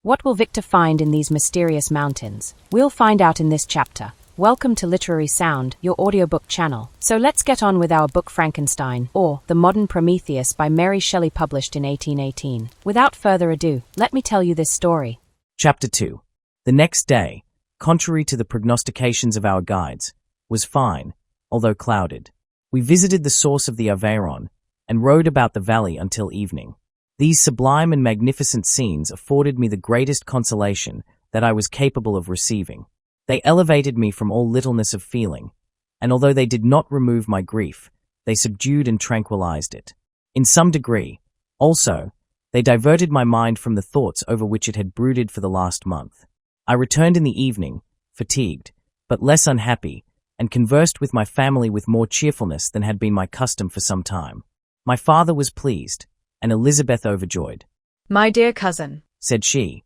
What will Victor find in these mysterious mountains? We'll find out in this chapter. Welcome to Literary Sound, your audiobook channel. So let's get on with our book Frankenstein, or The Modern Prometheus by Mary Shelley, published in 1818. Without further ado, let me tell you this story. Chapter 2. The next day, contrary to the prognostications of our guides, was fine, although clouded. We visited the source of the Aveyron and rode about the valley until evening. These sublime and magnificent scenes afforded me the greatest consolation that I was capable of receiving. They elevated me from all littleness of feeling, and although they did not remove my grief, they subdued and tranquilized it. In some degree, also, they diverted my mind from the thoughts over which it had brooded for the last month. I returned in the evening, fatigued, but less unhappy, and conversed with my family with more cheerfulness than had been my custom for some time. My father was pleased, and Elizabeth overjoyed. "My dear cousin," said she,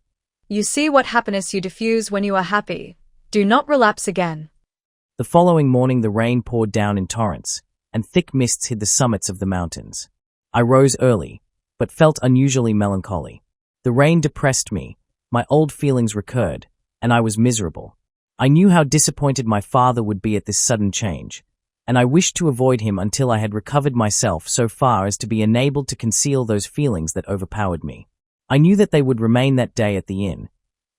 "you see what happiness you diffuse when you are happy. Do not relapse again." The following morning the rain poured down in torrents, and thick mists hid the summits of the mountains. I rose early, but felt unusually melancholy. The rain depressed me, my old feelings recurred, and I was miserable. I knew how disappointed my father would be at this sudden change, and I wished to avoid him until I had recovered myself so far as to be enabled to conceal those feelings that overpowered me. I knew that they would remain that day at the inn,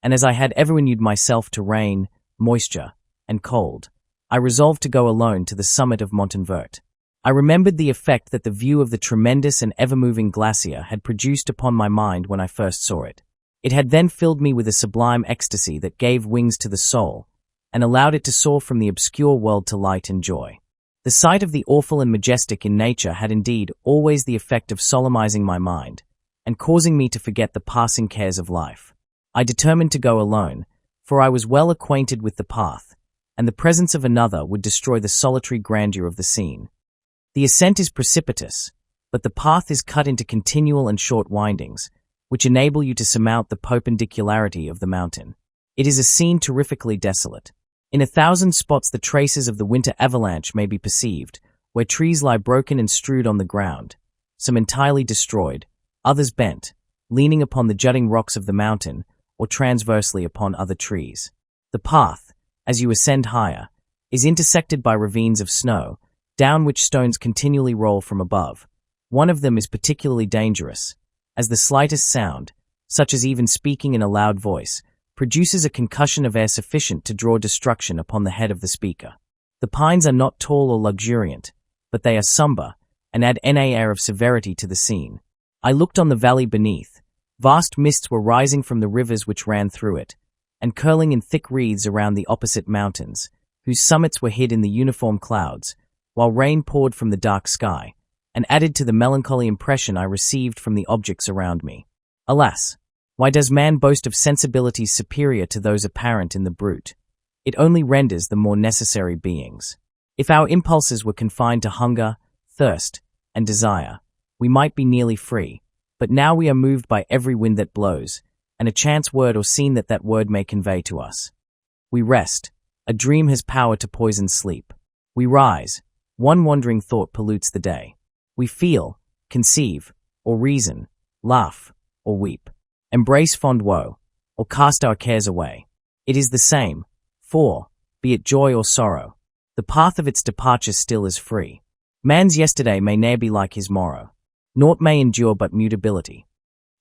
and as I had ever inured myself to rain, moisture, and cold, I resolved to go alone to the summit of Montenvert. I remembered the effect that the view of the tremendous and ever-moving glacier had produced upon my mind when I first saw it. It had then filled me with a sublime ecstasy that gave wings to the soul, and allowed it to soar from the obscure world to light and joy. The sight of the awful and majestic in nature had indeed always the effect of solemnizing my mind, and causing me to forget the passing cares of life. I determined to go alone, for I was well acquainted with the path, and the presence of another would destroy the solitary grandeur of the scene. The ascent is precipitous, but the path is cut into continual and short windings, which enable you to surmount the perpendicularity of the mountain. It is a scene terrifically desolate. In 1,000 spots the traces of the winter avalanche may be perceived, where trees lie broken and strewed on the ground, some entirely destroyed, others bent, leaning upon the jutting rocks of the mountain, or transversely upon other trees. The path, as you ascend higher, is intersected by ravines of snow, down which stones continually roll from above. One of them is particularly dangerous, as the slightest sound, such as even speaking in a loud voice, produces a concussion of air sufficient to draw destruction upon the head of the speaker. The pines are not tall or luxuriant, but they are somber, and add an air of severity to the scene. I looked on the valley beneath. Vast mists were rising from the rivers which ran through it, and curling in thick wreaths around the opposite mountains, whose summits were hid in the uniform clouds, while rain poured from the dark sky, and added to the melancholy impression I received from the objects around me. Alas! Why does man boast of sensibilities superior to those apparent in the brute? It only renders them more necessary beings. If our impulses were confined to hunger, thirst, and desire, we might be nearly free, but now we are moved by every wind that blows, and a chance word or scene that word may convey to us. We rest. A dream has power to poison sleep. We rise. One wandering thought pollutes the day. We feel, conceive, or reason, laugh, or weep, embrace fond woe, or cast our cares away. It is the same, for, be it joy or sorrow, the path of its departure still is free. Man's yesterday may ne'er be like his morrow. Naught may endure but mutability.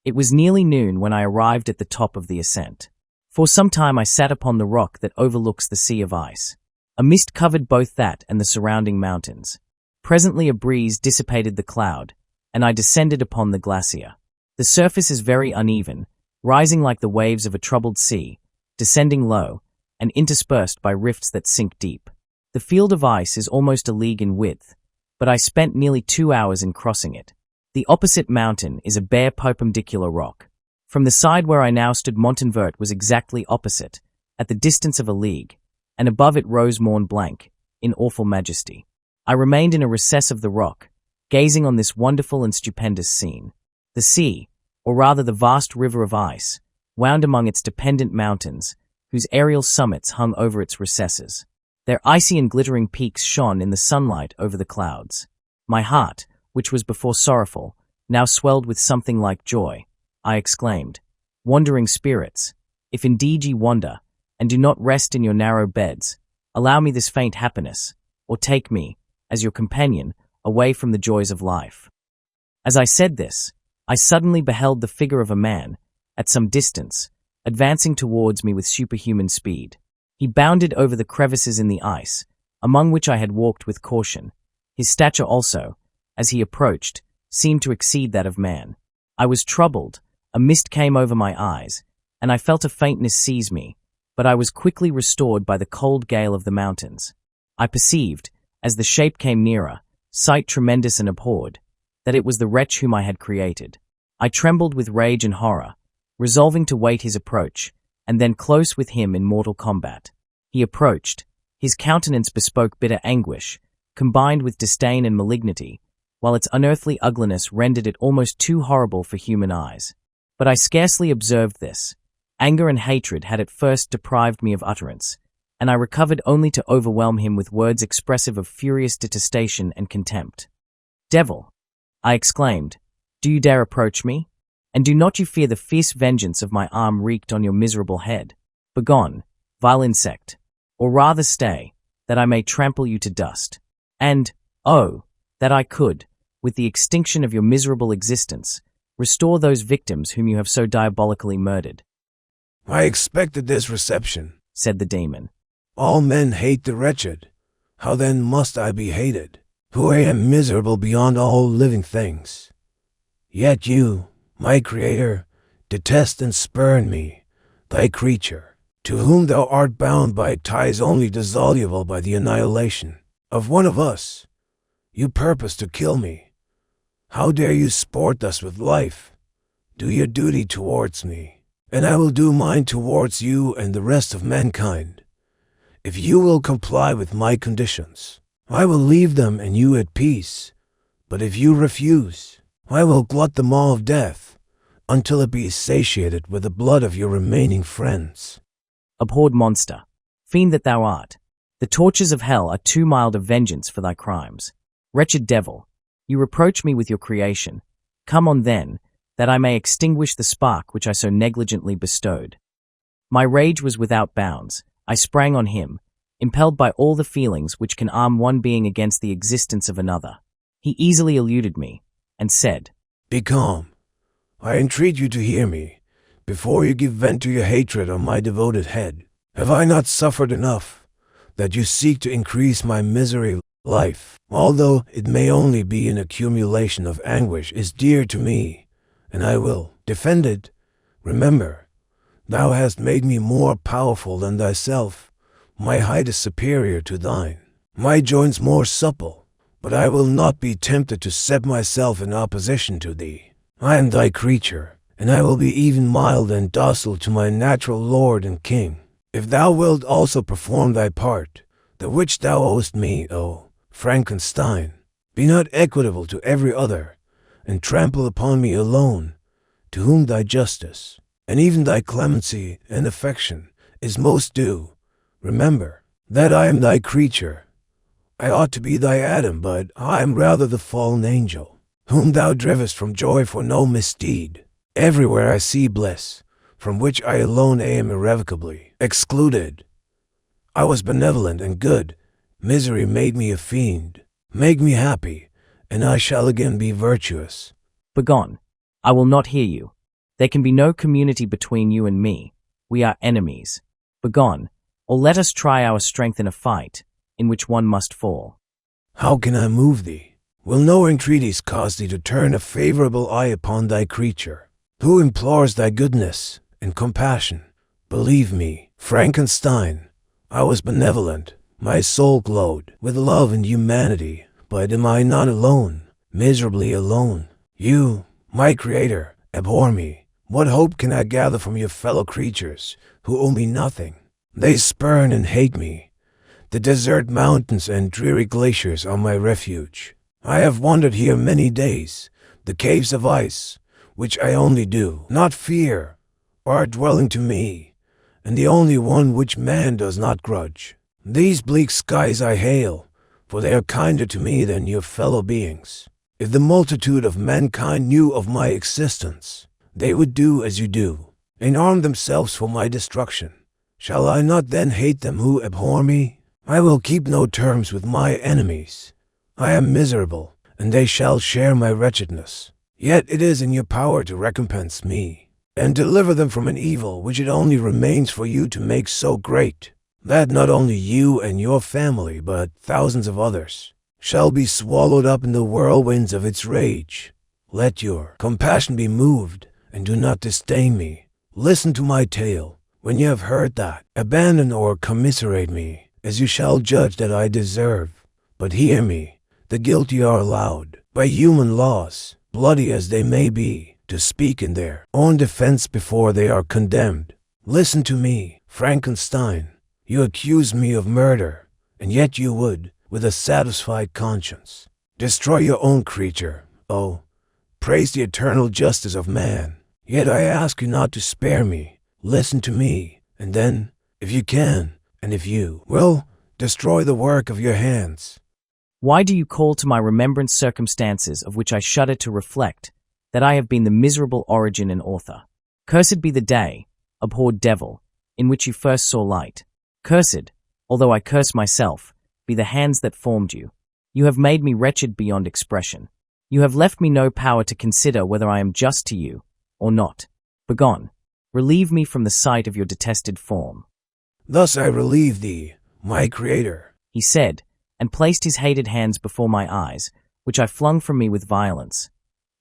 It was nearly noon when I arrived at the top of the ascent. For some time I sat upon the rock that overlooks the sea of ice. A mist covered both that and the surrounding mountains. Presently a breeze dissipated the cloud, and I descended upon the glacier. The surface is very uneven, rising like the waves of a troubled sea, descending low, and interspersed by rifts that sink deep. The field of ice is almost a league in width, but I spent nearly 2 hours in crossing it. The opposite mountain is a bare perpendicular rock. From the side where I now stood Montenvert was exactly opposite, at the distance of a league, and above it rose Mont Blanc, in awful majesty. I remained in a recess of the rock, gazing on this wonderful and stupendous scene. The sea, or rather the vast river of ice, wound among its dependent mountains, whose aerial summits hung over its recesses. Their icy and glittering peaks shone in the sunlight over the clouds. My heart, which was before sorrowful, now swelled with something like joy. I exclaimed, Wandering spirits, if indeed ye wander, and do not rest in your narrow beds, allow me this faint happiness, or take me, as your companion, away from the joys of life. As I said this, I suddenly beheld the figure of a man, at some distance, advancing towards me with superhuman speed. He bounded over the crevasses in the ice, among which I had walked with caution. His stature also, as he approached, seemed to exceed that of man. I was troubled, a mist came over my eyes, and I felt a faintness seize me, but I was quickly restored by the cold gale of the mountains. I perceived, as the shape came nearer, sight tremendous and abhorred, that it was the wretch whom I had created. I trembled with rage and horror, resolving to wait his approach, and then close with him in mortal combat. He approached. His countenance bespoke bitter anguish, combined with disdain and malignity, while its unearthly ugliness rendered it almost too horrible for human eyes. But I scarcely observed this. Anger and hatred had at first deprived me of utterance, and I recovered only to overwhelm him with words expressive of furious detestation and contempt. "Devil!" I exclaimed, "do you dare approach me? And do not you fear the fierce vengeance of my arm wreaked on your miserable head? Begone, vile insect, or rather stay, that I may trample you to dust. And, oh, that I could, with the extinction of your miserable existence, restore those victims whom you have so diabolically murdered." "I expected this reception," said the demon. "All men hate the wretched. How then must I be hated, who I am miserable beyond all living things? Yet you, my Creator, detest and spurn me, thy creature, to whom thou art bound by ties only dissoluble by the annihilation of one of us. You purpose to kill me. How dare you sport thus with life? Do your duty towards me, and I will do mine towards you and the rest of mankind. If you will comply with my conditions, I will leave them and you at peace. But if you refuse, I will glut the maw of death, until it be satiated with the blood of your remaining friends." Abhorred monster, fiend that thou art, the tortures of hell are too mild a vengeance for thy crimes. Wretched devil, you reproach me with your creation. Come on then, that I may extinguish the spark which I so negligently bestowed. My rage was without bounds. I sprang on him, impelled by all the feelings which can arm one being against the existence of another. He easily eluded me, and said, "Be calm. I entreat you to hear me, before you give vent to your hatred on my devoted head. Have I not suffered enough, that you seek to increase my misery? Life, although it may only be an accumulation of anguish, is dear to me, and I will defend it. Remember, thou hast made me more powerful than thyself. My height is superior to thine, my joints more supple, but I will not be tempted to set myself in opposition to thee. I am thy creature, and I will be even mild and docile to my natural lord and king. If thou wilt also perform thy part, the which thou owest me, O Frankenstein, be not equitable to every other, and trample upon me alone, to whom thy justice, and even thy clemency and affection, is most due. Remember that I am thy creature. I ought to be thy Adam, but I am rather the fallen angel, whom thou drivest from joy for no misdeed. Everywhere I see bliss, from which I alone am irrevocably excluded. I was benevolent and good. Misery made me a fiend. Make me happy, and I shall again be virtuous." "Begone. I will not hear you. There can be no community between you and me. We are enemies. Begone, or let us try our strength in a fight, in which one must fall." "How can I move thee? Will no entreaties cause thee to turn a favorable eye upon thy creature, who implores thy goodness and compassion? Believe me, Frankenstein, I was benevolent. My soul glowed with love and humanity, but am I not alone, miserably alone? You, my Creator, abhor me. What hope can I gather from your fellow creatures, who owe me nothing? They spurn and hate me. The desert mountains and dreary glaciers are my refuge. I have wandered here many days. The caves of ice, which I only do not fear, are a dwelling to me, and the only one which man does not grudge. These bleak skies I hail, for they are kinder to me than your fellow beings. If the multitude of mankind knew of my existence, they would do as you do. and arm themselves for my destruction. Shall I not then hate them who abhor me? I will keep no terms with my enemies. I am miserable, and they shall share my wretchedness. Yet it is in your power to recompense me, and deliver them from an evil which it only remains for you to make so great, that not only you and your family, but thousands of others, shall be swallowed up in the whirlwinds of its rage. Let your compassion be moved, and do not disdain me. Listen to my tale. When you have heard that, abandon or commiserate me, as you shall judge that I deserve. But hear me, the guilty are allowed, by human laws, bloody as they may be, to speak in their own defense before they are condemned. Listen to me, Frankenstein. You accuse me of murder, and yet you would, with a satisfied conscience, destroy your own creature. Oh, praise the eternal justice of man. Yet I ask you not to spare me. Listen to me, and then, if you can, and if you will, destroy the work of your hands. Why do you call to my remembrance circumstances of which I shudder to reflect, that I have been the miserable origin and author? Cursed be the day, abhorred devil, in which you first saw light. Cursed, although I curse myself, be the hands that formed you. You have made me wretched beyond expression. You have left me no power to consider whether I am just to you, or not. Begone, relieve me from the sight of your detested form. Thus I relieve thee, my creator, he said, and placed his hated hands before my eyes, which I flung from me with violence.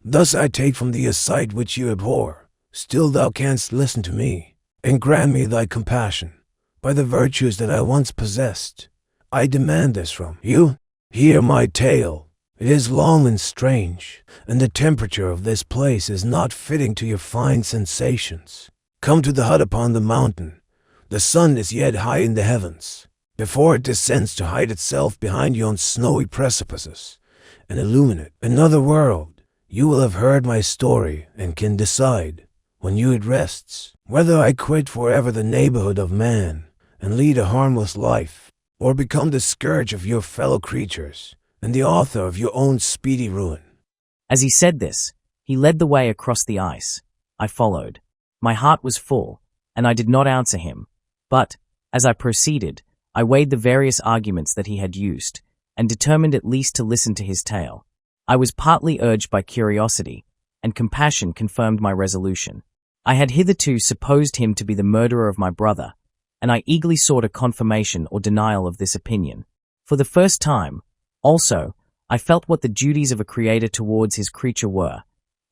Thus I take from thee a sight which you abhor. Still thou canst listen to me, and grant me thy compassion. By the virtues that I once possessed, I demand this from you. Hear my tale. It is long and strange, and the temperature of this place is not fitting to your fine sensations. Come to the hut upon the mountain. The sun is yet high in the heavens, before it descends to hide itself behind yon snowy precipices, and illuminate another world. You will have heard my story, and can decide, when you it rests, whether I quit forever the neighborhood of man, and lead a harmless life, or become the scourge of your fellow creatures, and the author of your own speedy ruin. As he said this, he led the way across the ice. I followed. My heart was full, and I did not answer him. But, as I proceeded, I weighed the various arguments that he had used, and determined at least to listen to his tale. I was partly urged by curiosity, and compassion confirmed my resolution. I had hitherto supposed him to be the murderer of my brother, and I eagerly sought a confirmation or denial of this opinion. For the first time, also, I felt what the duties of a creator towards his creature were,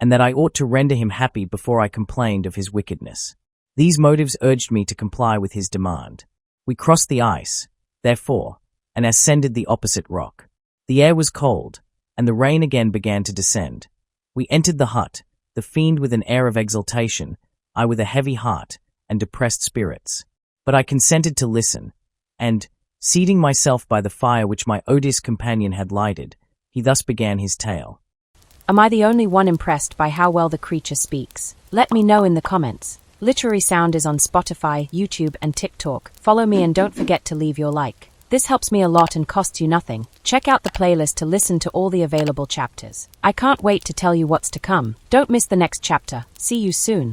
and that I ought to render him happy before I complained of his wickedness. These motives urged me to comply with his demand. We crossed the ice, therefore, and ascended the opposite rock. The air was cold, and the rain again began to descend. We entered the hut, the fiend with an air of exultation, I with a heavy heart and depressed spirits. But I consented to listen, and, seating myself by the fire which my odious companion had lighted, he thus began his tale. Am I the only one impressed by how well the creature speaks? Let me know in the comments. Literary Sound is on Spotify, YouTube, and TikTok. Follow me and don't forget to leave your like. This helps me a lot and costs you nothing. Check out the playlist to listen to all the available chapters. I can't wait to tell you what's to come. Don't miss the next chapter. See you soon.